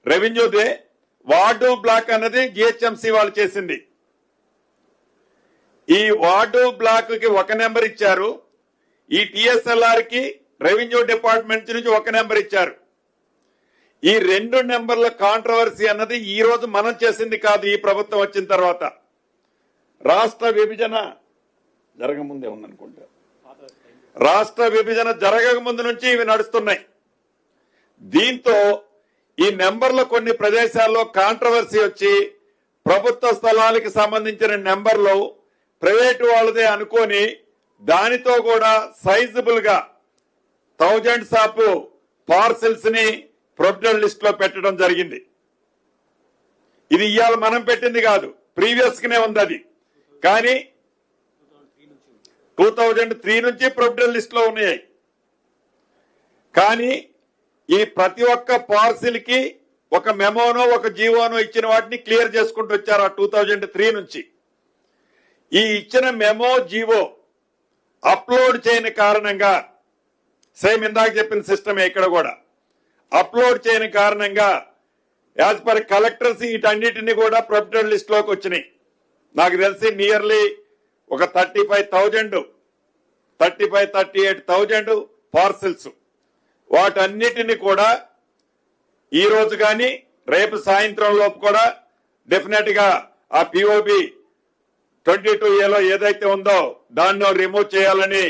రెవెన్యూదే, వార్డు బ్లాక్ అనేది GHMC వాళ్ళు చేసింది. ఈ వార్డు బ్లాక్ కి ఒక నెంబర్ ఇచ్చారు, ఈ TSLR కి రెవెన్యూ డిపార్ట్మెంట్ నుంచి ఒక నెంబర్ ఇచ్చారు. ఈ రెండు నెంబర్ల కాంట్రవర్సీ అన్నది ఈ రోజు మనం చేసింది కాదు. ఈ ప్రభుత్వం వచ్చిన తర్వాత రాష్ట్ర విభజన జరగముందే ఉందనుకుంటా, రాష్ట్ర విభజన జరగక ముందు నుంచి ఇవి నడుస్తున్నాయి. దీంతో ఈ నెంబర్లు కొన్ని ప్రదేశాల్లో కాంట్రవర్సీ వచ్చి ప్రభుత్వ స్థలాలకు సంబంధించిన నెంబర్లు ప్రైవేటు వాళ్ళదే అనుకొని దానితో కూడా సైజబుల్ గా థౌజండ్స్ ఆఫ్ పార్సిల్స్ ని ప్రొవిడెంట్ లిస్ట్ లో పెట్టడం జరిగింది. ఇది ఇవాళ మనం పెట్టింది కాదు, ప్రీవియస్ గానే ఉంది అది. కానీ 2003 నుంచి ప్రొవిడెంట్ లిస్ట్ లో ఉన్నాయి. కానీ ఈ ప్రతి ఒక్క పార్సిల్ కి ఒక మెమోనో ఒక జీవోనో ఇచ్చిన వాటిని క్లియర్ చేసుకుంటూ వచ్చారు ఆ 2003 నుంచి. ఈ ఇచ్చిన మెమో జీవో అప్లోడ్ చేయని కారణంగా, సేమ్ ఇందాక చెప్పిన సిస్టమే ఇక్కడ కూడా అప్లోడ్ చేయని కారణంగా యాజ్ పర్ కలెక్టర్స్ వీటన్నిటిని కూడా ప్రొవిడెంట్ లిస్ట్ లోకి వచ్చినాయి. నాకు తెలిసి నియర్లీ ఒక 38,000 పార్సిల్స్. వాటన్నిటిని కూడా ఈ రోజు కానీ రేపు సాయంత్రం లోపు కూడా డెఫినెట్ గా ఆ POB 22A ఏదైతే ఉందో దాన్ని రిమూవ్ చేయాలని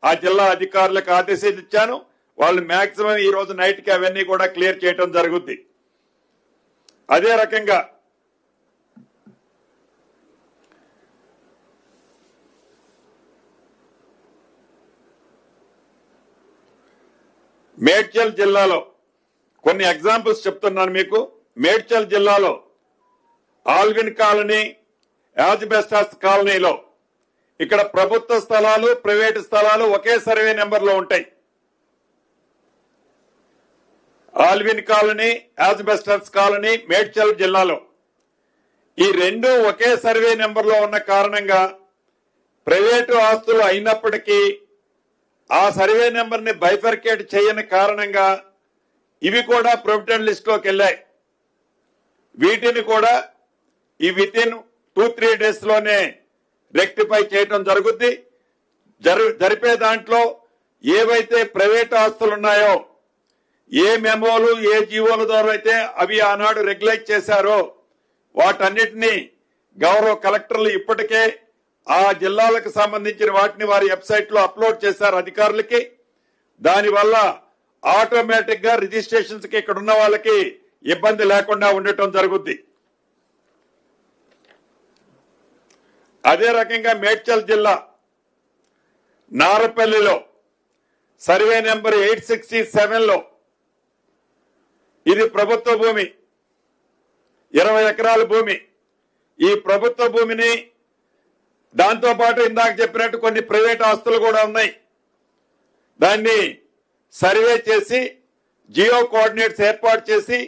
ఆ జిల్లా అధికారులకు ఆదేశాలు ఇచ్చాను. వాళ్ళు మాక్సిమం ఈ రోజు నైట్ కి అవన్నీ కూడా క్లియర్ చేయడం జరుగుద్ది. అదే రకంగా మేడ్చల్ జిల్లాలో కొన్ని ఎగ్జాంపుల్స్ చెప్తున్నాను మీకు. మేడ్చల్ జిల్లాలో ఆల్విన్ కాలనీ, యాజ్బెస్టాస్ కాలనీలో ఇక్కడ ప్రభుత్వ స్థలాలు ప్రైవేటు స్థలాలు ఒకే సర్వే నెంబర్ లో ఉంటాయి. Alwyn colony, asbestos colony Medchal జిల్లాలో ఈ రెండు ఒకే సర్వే నెంబర్ లో ఉన్న కారణంగా ప్రైవేటు ఆస్తులు అయినప్పటికీ ఆ సర్వే నెంబర్ ని బైఫర్కేట్ చేయని కారణంగా ఇవి కూడా ప్రొవిడెంట్ లిస్ట్ లోకి వెళ్ళాయి. వీటిని కూడా ఈ వితిన్ 2-3 డేస్ లోనే రెక్టిఫై చేయటం జరుగుద్ది. జరిపే దాంట్లో ఏవైతే ప్రైవేట్ ఆస్తులు ఉన్నాయో, ఏ మెమోలు ఏ జీవోల ద్వారా అయితే అవి ఆనాడు రెగ్యులేట్ చేశారో వాటన్నిటినీ గౌరవ కలెక్టర్లు ఇప్పటికే ఆ జిల్లాలకు సంబంధించిన వాటిని వారి వెబ్సైట్ లో అప్లోడ్ చేశారు అధికారులకి. దానివల్ల ఆటోమేటిక్ గా రిజిస్ట్రేషన్స్ కి ఇక్కడ ఉన్న వాళ్ళకి ఇబ్బంది లేకుండా ఉండటం జరుగుద్ది. అదే రకంగా మేడ్చల్ జిల్లా నారపల్లిలో సర్వే నెంబర్ 867లో ఇది ప్రభుత్వ భూమి, 20 ఎకరాల భూమి. ఈ ప్రభుత్వ భూమిని దాంతో పాటు ఇందాక చెప్పినట్టు కొన్ని ప్రైవేట్ ఆస్తులు కూడా ఉన్నాయి. దాన్ని సర్వే చేసి జియో కోఆర్డినేట్స్ ఏర్పాటు చేసి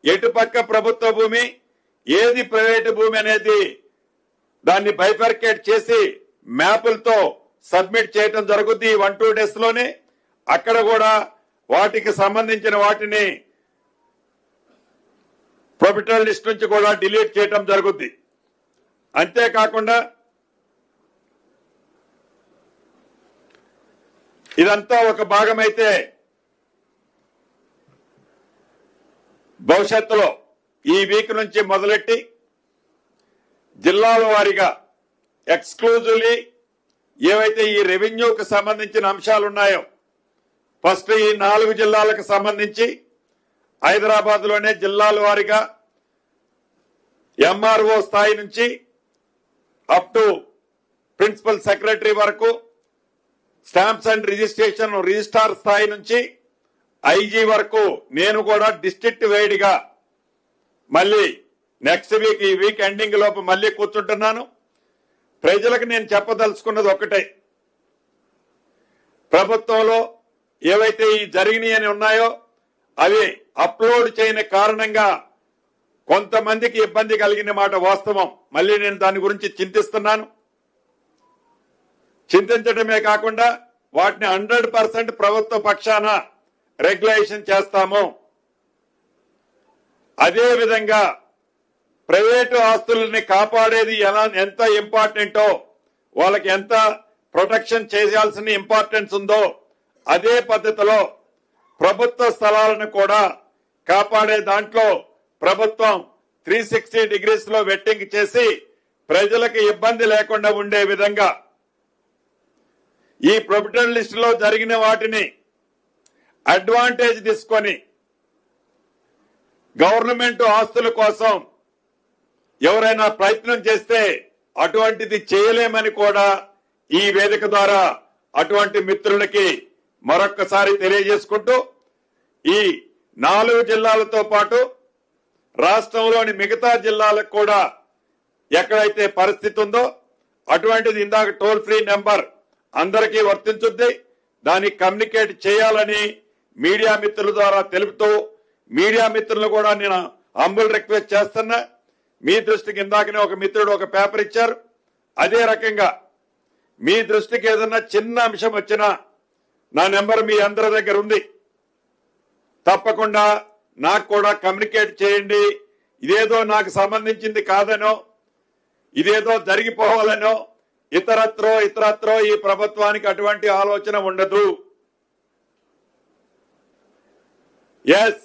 ఎటుపక్క ప్రభుత్వ భూమి ఏది ప్రైవేట్ భూమి అనేది దాన్ని బైఫర్కేట్ చేసి మ్యాపులతో సబ్మిట్ చేయడం జరుగుద్ది 1-2 డేస్ లోనే. అక్కడ కూడా వాటికి సంబంధించిన వాటిని ప్రొవిడెంట్ లిస్ట్ నుంచి కూడా డిలీట్ చేయడం జరుగుద్ది. అంతేకాకుండా ఇదంతా ఒక భాగమైతే భవిష్యత్తులో ఈ వీక్ నుంచి మొదలెట్టి జిల్లాల వారీగా ఎక్స్క్లూజివ్లీ ఏవైతే ఈ రెవెన్యూకి సంబంధించిన అంశాలు ఉన్నాయో ఫస్ట్ ఈ 4 జిల్లాలకు సంబంధించి హైదరాబాద్ లోనే జిల్లాల వారీగా ఎంఆర్ఓ స్థాయి నుంచి అప్ టు ప్రిన్సిపల్ సెక్రటరీ వరకు, స్టాంప్స్ అండ్ రిజిస్ట్రేషన్ రిజిస్ట్రార్ స్థాయి నుంచి ఐజీ వరకు నేను కూడా డిస్ట్రిక్ట్ వైడ్ గా మళ్ళీ నెక్స్ట్ వీక్ ఈ వీక్ ఎండింగ్ లోపు మళ్ళీ కూర్చుంటున్నాను. ప్రజలకు నేను చెప్పదలుచుకున్నది ఒకటే, ప్రభుత్వంలో ఏవైతే ఈ జరిగినాయని ఉన్నాయో అవి అప్లోడ్ చేయని కారణంగా కొంతమందికి ఇబ్బంది కలిగిన మాట వాస్తవం. మళ్ళీ నేను దాని గురించి చింతిస్తున్నాను. చింతించడమే కాకుండా వాటిని 100% ప్రభుత్వ పక్షాన రెగ్యులేషన్ చేస్తాము. అదే విధంగా ప్రైవేటు ఆస్తుల్ని కాపాడేది ఎంత ఇంపార్టెంటో, వాళ్ళకి ఎంత ప్రొటెక్షన్ చేయాల్సిన ఇంపార్టెన్స్ ఉందో అదే పద్ధతిలో ప్రభుత్వ స్థలాలను కూడా కాపాడే దాంట్లో ప్రభుత్వం 360 డిగ్రీస్ లో వెట్టింగ్ చేసి ప్రజలకు ఇబ్బంది లేకుండా ఉండే విధంగా ఈ ప్రొవిడెంట్ లిస్ట్ లో జరిగిన వాటిని అడ్వాంటేజ్ తీసుకొని గవర్నమెంట్ ఆస్తుల కోసం ఎవరైనా ప్రయత్నం చేస్తే అటువంటిది చేయలేమని కూడా ఈ వేదిక ద్వారా అటువంటి మిత్రులకి మరొక్కసారి తెలియజేసుకుంటూ ఈ 4 జిల్లాలతో పాటు రాష్ట్రంలోని మిగతా జిల్లాలకు కూడా ఎక్కడైతే పరిస్థితి ఉందో అటువంటిది ఇందాక టోల్ ఫ్రీ నెంబర్ అందరికీ వర్తించుద్ది, దాన్ని కమ్యూనికేట్ చేయాలని మీడియా మిత్రుల ద్వారా తెలుపుతూ మీడియా మిత్రులను కూడా నేను హంబుల్ రిక్వెస్ట్ చేస్తున్నా. మీ దృష్టికి ఇందాకనే ఒక మిత్రుడు ఒక పేపర్ ఇచ్చారు. అదే రకంగా మీ దృష్టికి ఏదన్నా చిన్న అంశం వచ్చినా నా నెంబర్ మీ అందరి దగ్గర ఉంది, తప్పకుండా నాకు కూడా కమ్యూనికేట్ చేయండి. ఇదేదో నాకు సంబంధించింది కాదనో, ఇదేదో జరిగిపోవాలనో ఇతరత్రో ఈ ప్రభుత్వానికి అటువంటి ఆలోచన ఉండదు. ఎస్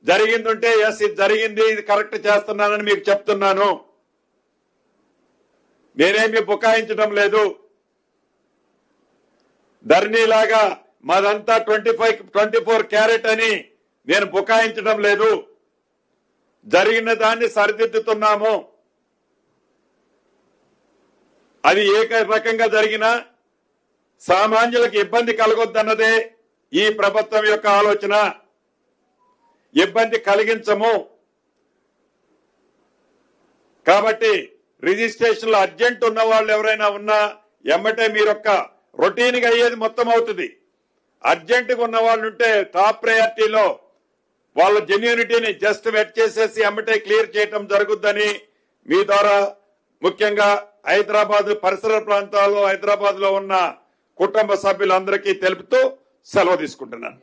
జరిగిందంటే ఎస్ ఇది జరిగింది, ఇది కరెక్ట్ చేస్తున్నానని మీకు చెప్తున్నాను. నేనేమి బుకాయించడం లేదు. ధరణిలాగా మాదంతా 24 క్యారెట్ అని నేను బుకాయించడం లేదు. జరిగిన దాన్ని సరిదిద్దుతున్నాము. అది ఏ రకంగా జరిగినా సామాన్యులకు ఇబ్బంది కలగొద్దన్నదే ఈ ప్రభుత్వం యొక్క ఆలోచన. ఇబ్బంది కలిగించము. కాబట్టి రిజిస్ట్రేషన్లో అర్జెంట్ ఉన్న వాళ్ళు ఎవరైనా ఉన్నా ఎమ్మటే మీరొక్క రొటీన్ గా అయ్యేది మొత్తం అవుతుంది. అర్జెంటుగా ఉన్న వాళ్ళు ఉంటే టాప్ ప్రయారిటీలో వాళ్ళ జెన్యూనిటీని జస్ట్ వెట్ చేసేసి ఎమ్మటే క్లియర్ చేయటం జరుగుద్దని మీ ద్వారా ముఖ్యంగా హైదరాబాద్ పరిసర ప్రాంతాల్లో హైదరాబాద్ లో ఉన్న కుటుంబ సభ్యులందరికీ తెలుపుతూ సెలవు తీసుకుంటున్నాను.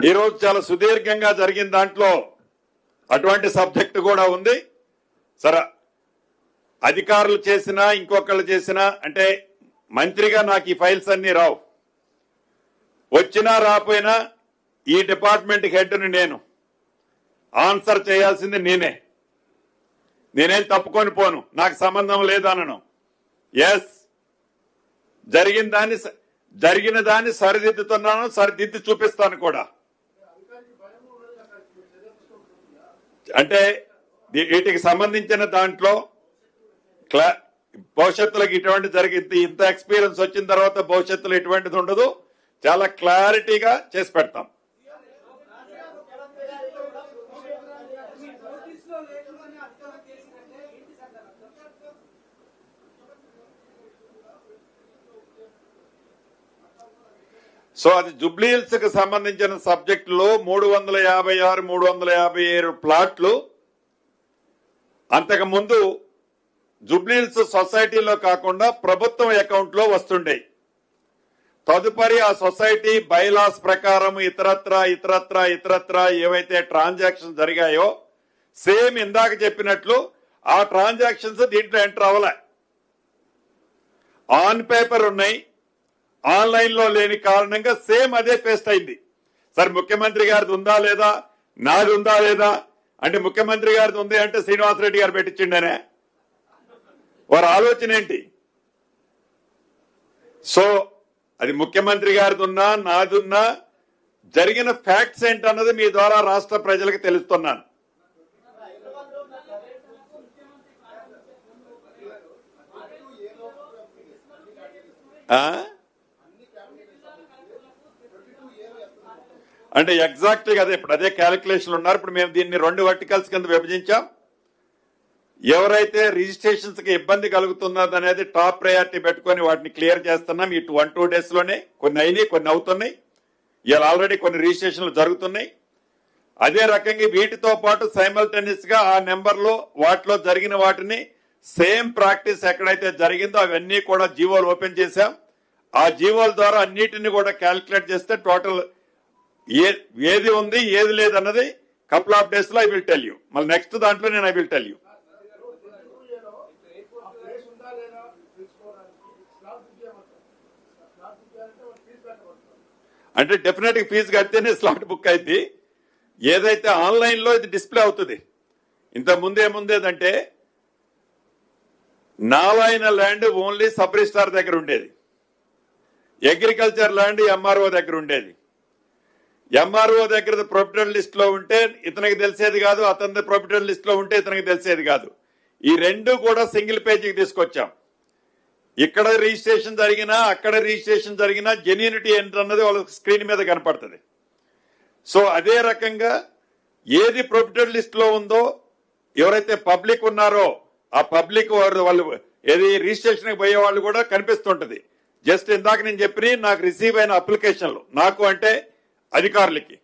ఈరోజు చాలా సుదీర్ఘంగా జరిగిన దాంట్లో అటువంటి సబ్జెక్టు కూడా ఉంది. సరే, అధికారులు చేసినా ఇంకొకళ్ళు చేసినా అంటే మంత్రిగా నాకు ఈ ఫైల్స్ అన్ని రావు. వచ్చినా రాపోయినా ఈ డిపార్ట్మెంట్ హెడ్ని నేను ఆన్సర్ చేయాల్సింది నేనేం తప్పుకొని పోను, నాకు సంబంధం లేదనను. ఎస్, జరిగిన దాన్ని సరిదిద్దుతున్నాను, సరిదిద్ది చూపిస్తాను కూడా. అంటే వీటికి సంబంధించిన దాంట్లో భవిష్యత్తులోకి ఇటువంటి జరిగింది, ఇంత ఎక్స్పీరియన్స్ వచ్చిన తర్వాత భవిష్యత్తులో ఎటువంటిది ఉండదు, చాలా క్లారిటీగా చేసి పెడతాం. సో అది జూబ్లీహిల్స్ కి సంబంధించిన సబ్జెక్టులో 356, 357 ప్లాట్లు అంతకు ముందు జూబ్లీహిల్స్ సొసైటీలో కాకుండా ప్రభుత్వం అకౌంట్ లో వస్తుండే. తదుపరి ఆ సొసైటీ బైలాస్ ప్రకారం ఇతరత్ర ఏవైతే ట్రాన్సాక్షన్స్ జరిగాయో సేమ్ ఇందాక చెప్పినట్లు ఆ ట్రాన్సాక్షన్స్ దీంట్లో ఎంటర్ అవ్వలే. ఆన్ పేపర్ ఉన్నాయి, ఆన్లైన్ లో లేని కారణంగా సేమ్ అదే పేస్ట్ అయింది. సరే, ముఖ్యమంత్రి గారిది ఉందా లేదా, నాది ఉందా లేదా అంటే ముఖ్యమంత్రి గారిది ఉంది అంటే శ్రీనివాసరెడ్డి గారు పెట్టించిండనే వారి ఆలోచన ఏంటి? సో అది ముఖ్యమంత్రి గారిది ఉన్నా నాది ఉన్నా జరిగిన ఫ్యాక్ట్స్ ఏంటన్నది మీ ద్వారా రాష్ట్ర ప్రజలకు తెలుస్తున్నాను. అంటే ఎగ్జాక్ట్ గా అదే ఇప్పుడు అదే క్యాలిక్యులేషన్ ఉన్నారు. ఇప్పుడు మేము దీన్ని 2 వర్టికల్స్ కింద విభజించాం. ఎవరైతే రిజిస్ట్రేషన్స్ కి ఇబ్బంది కలుగుతున్నది అనేది టాప్ ప్రయారిటీ పెట్టుకొని వాటిని క్లియర్ చేస్తున్నాం. ఈ 1-2 డేస్ లోనే కొన్ని అయినాయి, కొన్ని అవుతున్నాయి. ఇలా ఆల్రెడీ కొన్ని రిజిస్ట్రేషన్లు జరుగుతున్నాయి. అదే రకంగా వీటితో పాటు సైమల్టేనియస్ గా ఆ నెంబర్లో వాటిలో జరిగిన వాటిని సేమ్ ప్రాక్టీస్ ఎక్కడైతే జరిగిందో అవన్నీ కూడా జీవోలు ఓపెన్ చేశాం. ఆ జీవోల ద్వారా అన్నిటిని కూడా క్యాల్కులేట్ చేస్తే టోటల్ ఏది ఉంది ఏది లేదన్నది కపుల్ ఆఫ్ డేస్ లో ఐ విల్ టెల్ యూ. మళ్ళీ నెక్స్ట్ దాంట్లో నేను ఐ విల్ టెల్ యూ. అంటే డెఫినెట్ గా ఫీజు కడితేనే స్లాట్ బుక్ అయింది. ఏదైతే ఆన్లైన్ లో ఇది డిస్ప్లే అవుతుంది. ఇంత ముందేముందేదంటే నాలాయన ల్యాండ్ ఓన్లీ సబ్ రిజిస్ట్రార్ దగ్గర ఉండేది, అగ్రికల్చర్ ల్యాండ్ ఎంఆర్ఓ దగ్గర ఉండేది. ఎంఆర్ఓ దగ్గర ప్రొపరేటర్ లిస్ట్ లో ఉంటే ఇతనికి తెలిసేది కాదు, అతని ప్రొపరేటర్ లిస్ట్ లో ఉంటే ఇతనికి తెలిసేది కాదు. ఈ రెండు కూడా సింగిల్ పేజీకి తీసుకొచ్చాం. ఇక్కడ రిజిస్ట్రేషన్ జరిగినా అక్కడ రిజిస్ట్రేషన్ జరిగినా జెన్యూనిటీ ఏంటన్నది వాళ్ళకి స్క్రీన్ మీద కనపడుతుంది. సో అదే రకంగా ఏది ప్రొపరేటర్ లిస్ట్ లో ఉందో ఎవరైతే పబ్లిక్ ఉన్నారో ఆ పబ్లిక్ వాళ్ళు ఏది రిజిస్ట్రేషన్ పోయే వాళ్ళు కూడా కనిపిస్తుంటది. జస్ట్ ఇందాక నేను చెప్పిన నాకు రిసీవ్ అయిన అప్లికేషన్లు నాకు అంటే అధికారులకి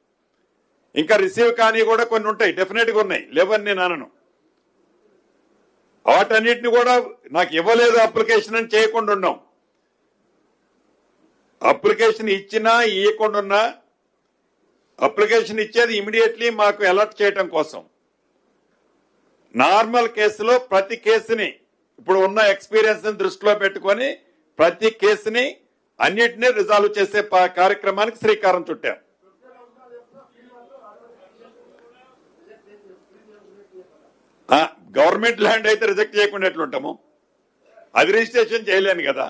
ఇంకా రిసీవ్ కానీ కూడా కొన్ని ఉంటాయి, డెఫినెట్ గా ఉన్నాయి, లేవని నేను అనను. వాటన్నిటిని కూడా నాకు ఇవ్వలేదు అప్లికేషన్ అని చేయకుండా ఉన్నాం. అప్లికేషన్ ఇచ్చినా ఇవ్వకుండా ఉన్నా అప్లికేషన్ ఇచ్చేది ఇమీడియట్లీ మాకు అలర్ట్ చేయడం కోసం. నార్మల్ కేసులో ప్రతి కేసుని ఇప్పుడు ఉన్న ఎక్స్పీరియన్స్ ని దృష్టిలో పెట్టుకొని ప్రతి కేసుని అన్నిటినీ రిజాల్వ్ చేసే కార్యక్రమానికి శ్రీకారం చుట్టాం. గవర్నమెంట్ ల్యాండ్ అయితే రిజెక్ట్ చేయకుండా ఎట్లుంటాము, అది రిజిస్ట్రేషన్ చేయలేను కదా.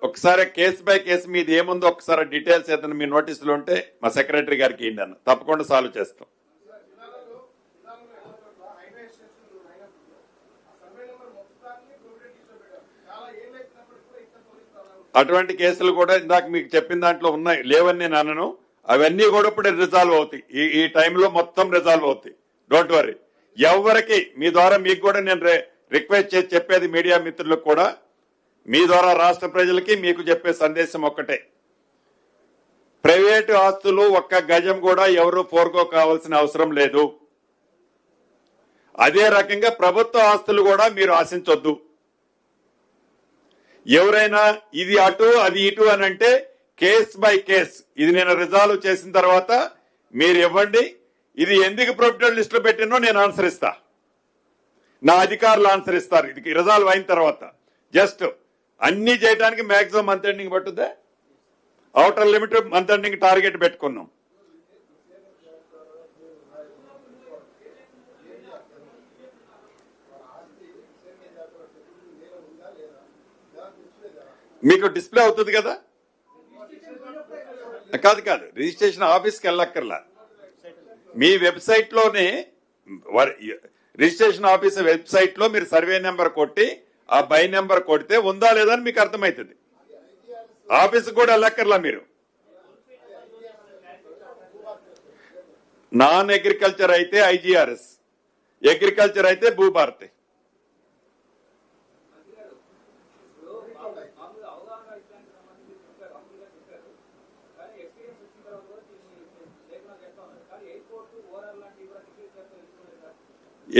ఒక్కసారి కేసు బై కేసు మీది ఏముందో ఒక్కసారి డీటెయిల్స్ ఏదైనా మీ నోటీసులు ఉంటే మా సెక్రటరీ గారికి ఇవ్వండి అన్న, తప్పకుండా సాల్వ్ చేస్తాం. అటువంటి కేసులు కూడా ఇందాక మీకు చెప్పిన దాంట్లో ఉన్నాయి, లేవని నేను అనను. అవన్నీ కూడా ఇప్పుడు రిజాల్వ్ అవుతాయి, ఈ టైంలో మొత్తం రిజాల్వ్ అవుతాయి. Don't worry. ఎవరికి మీ ద్వారా మీకు కూడా నేను రిక్వెస్ట్ చేసి చెప్పేది మీడియా మిత్రులకు కూడా, మీ ద్వారా రాష్ట్ర ప్రజలకి మీకు చెప్పే సందేశం ఒక్కటే, ప్రైవేటు ఆస్తులు ఒక్క గజం కూడా ఎవరు ఫోర్గో కావాల్సిన అవసరం లేదు. అదే రకంగా ప్రభుత్వ ఆస్తులు కూడా మీరు ఆశించొద్దు. ఎవరైనా ఇది అటు అది ఇటు అని అంటే కేస్ బై కేస్ ఇది నేను రిజాల్వ్ చేసిన తర్వాత మీరు ఇవ్వండి. ఇది ఎందుకు ప్రొహిబిటెడ్ లిస్ట్ లో పెట్టినో నేను ఆన్సర్ ఇస్తా, నా అధికారులు ఆన్సర్ ఇస్తారు. ఇది రిజాల్వ్ అయిన తర్వాత జస్ట్ అన్ని చేయడానికి మాక్సిమం మంత్ ఎండింగ్ పట్టుద్దా, outer limit month ending target పెట్టుకున్నాం. మీకు డిస్ప్లే అవుతుంది కదా? కాదు కాదు, రిజిస్ట్రేషన్ ఆఫీస్కి వెళ్ళక్కర్లా, మీ వెబ్సైట్ లోనే రిజిస్ట్రేషన్ ఆఫీస్ వెబ్సైట్ లో మీరు సర్వే నెంబర్ కొట్టి ఆ బై నెంబర్ కొడితే ఉందా లేదా అని మీకు అర్థమవుతుంది. ఆఫీస్ కూడా వెళ్ళక్కర్లా మీరు. నాన్ అగ్రికల్చర్ అయితే ఐజీఆర్ఎస్, అగ్రికల్చర్ అయితే భూభారతి.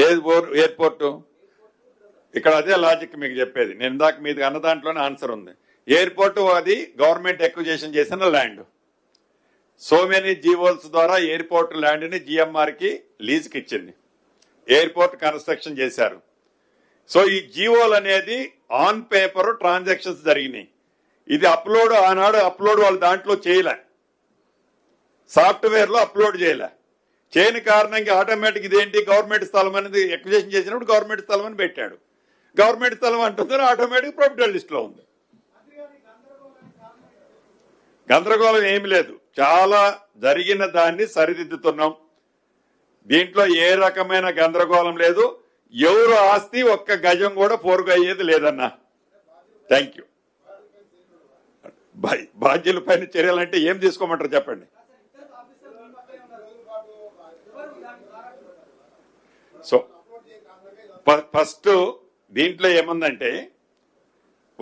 ఎయిర్పోర్టు ఇక్కడ అదే లాజిక్ మీకు చెప్పేది. నేను ఇందాక మీది అన్న దాంట్లోనే ఆన్సర్ ఉంది. ఎయిర్పోర్టు అది గవర్నమెంట్ ఎక్విజిషన్ చేసిన ల్యాండ్. సో మెనీ జీవోల్స్ ద్వారా ఎయిర్పోర్ట్ ల్యాండ్ ని జిఎంఆర్ కి లీజ్ కి ఇచ్చింది, ఎయిర్పోర్ట్ కన్స్ట్రక్షన్ చేశారు. సో ఈ జీవోల్ అనేది ఆన్ పేపర్ ట్రాన్సాక్షన్స్ జరిగినాయి. ఇది అప్లోడ్ ఆనాడు అప్లోడ్ వాళ్ళు దాంట్లో చేయలే, సాఫ్ట్వేర్ లో అప్లోడ్ చేయలే. చేయని కారణంగా ఆటోమేటిక్ ఇదేంటి గవర్నమెంట్ స్థలం అనేది ఎక్విజిషన్ చేసినప్పుడు గవర్నమెంట్ స్థలం అని పెట్టాడు. గవర్నమెంట్ స్థలం అంటున్నారు, ఆటోమేటిక్ ప్రొహిబిటెడ్ లిస్ట్ లో ఉంది. గందరగోళం ఏమి లేదు, చాలా జరిగిన దాన్ని సరిదిద్దుతున్నాం. దీంట్లో ఏ రకమైన గందరగోళం లేదు. ఎవరు ఆస్తి ఒక్క గజం కూడా ఫోర్గో అయ్యేది లేదన్నా. Thank you. బాధ్యుల పైన చర్యలంటే ఏం తీసుకోమంటారు చెప్పండి. సో ఫస్ట్ దీంట్లో ఏముందంటే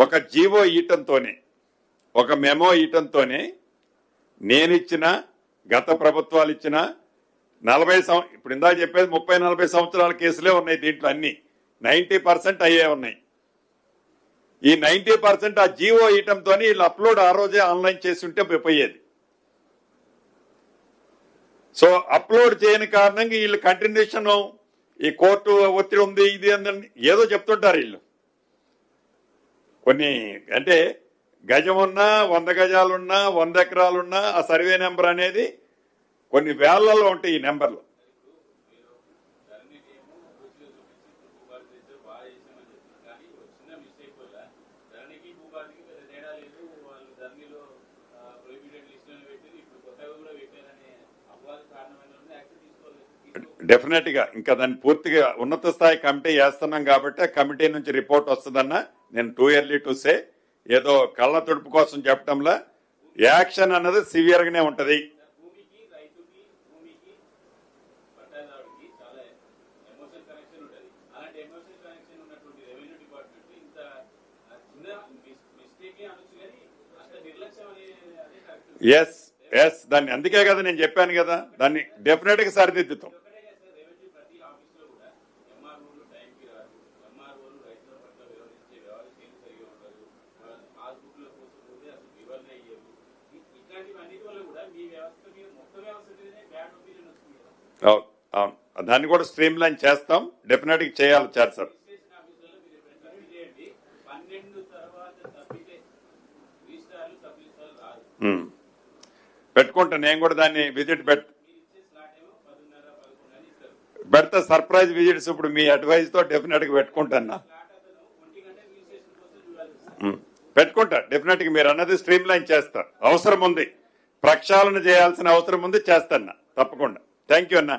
ఒక జీవో ఇయటంతోనే, ఒక మెమో ఇయటంతోనే నేను ఇచ్చిన, గత ప్రభుత్వాలు ఇచ్చిన 40 ఇప్పుడు ఇందాక చెప్పేది 30-40 సంవత్సరాల కేసులే ఉన్నాయి. దీంట్లో అన్ని 90% అయ్యే ఉన్నాయి. ఈ 90% ఆ జీవో ఇయటంతో వీళ్ళు అప్లోడ్ ఆ రోజే ఆన్లైన్ చేసి ఉంటే పోయేది. సో అప్లోడ్ చేయని కారణంగా వీళ్ళు కంటిన్యూషన్ ఈ కోర్టు ఒత్తిడి ఉంది ఇది అందని ఏదో చెప్తుంటారు వీళ్ళు. కొన్ని అంటే గజం ఉన్నా 100 గజాలున్నా 100 ఎకరాలున్నా ఆ సర్వే నెంబర్ అనేది కొన్ని వేళ్లలో ఉంటాయి ఈ నెంబర్లు. డెఫినెట్ గా ఇంకా దాన్ని పూర్తిగా ఉన్నత స్థాయి కమిటీ వేస్తున్నాం కాబట్టి ఆ కమిటీ నుంచి రిపోర్ట్ వస్తుందన్న. నేను టూ ఎర్లీ టు సే, ఏదో కళ్ళ తుడుపు కోసం చెప్పడంలో యాక్షన్ అన్నది సివియర్ గానే ఉంటది. ఎస్ ఎస్, దాన్ని అందుకే కదా నేను చెప్పాను కదా, దాన్ని డెఫినెట్ గా సరిదిద్దుతాం. అవును, దాన్ని కూడా స్ట్రీమ్ లైన్ చేస్తాం, డెఫినెట్ గా చేయాలి సార్. పెట్టుకుంటా నేను కూడా దాన్ని విజిట్ పెడతా, సర్ప్రైజ్ విజిట్స్ ఇప్పుడు మీ అడ్వైజ్ తో డెఫినెట్ గా పెట్టుకుంటా. పెట్టుకుంటా డెఫినెట్ గా, మీరు అన్నది స్ట్రీమ్ లైన్ చేస్తా. అవసరం ఉంది, ప్రక్షాళన చేయాల్సిన అవసరం ఉంది, చేస్తాను తప్పకుండా. థ్యాంక్ యూ అన్నా.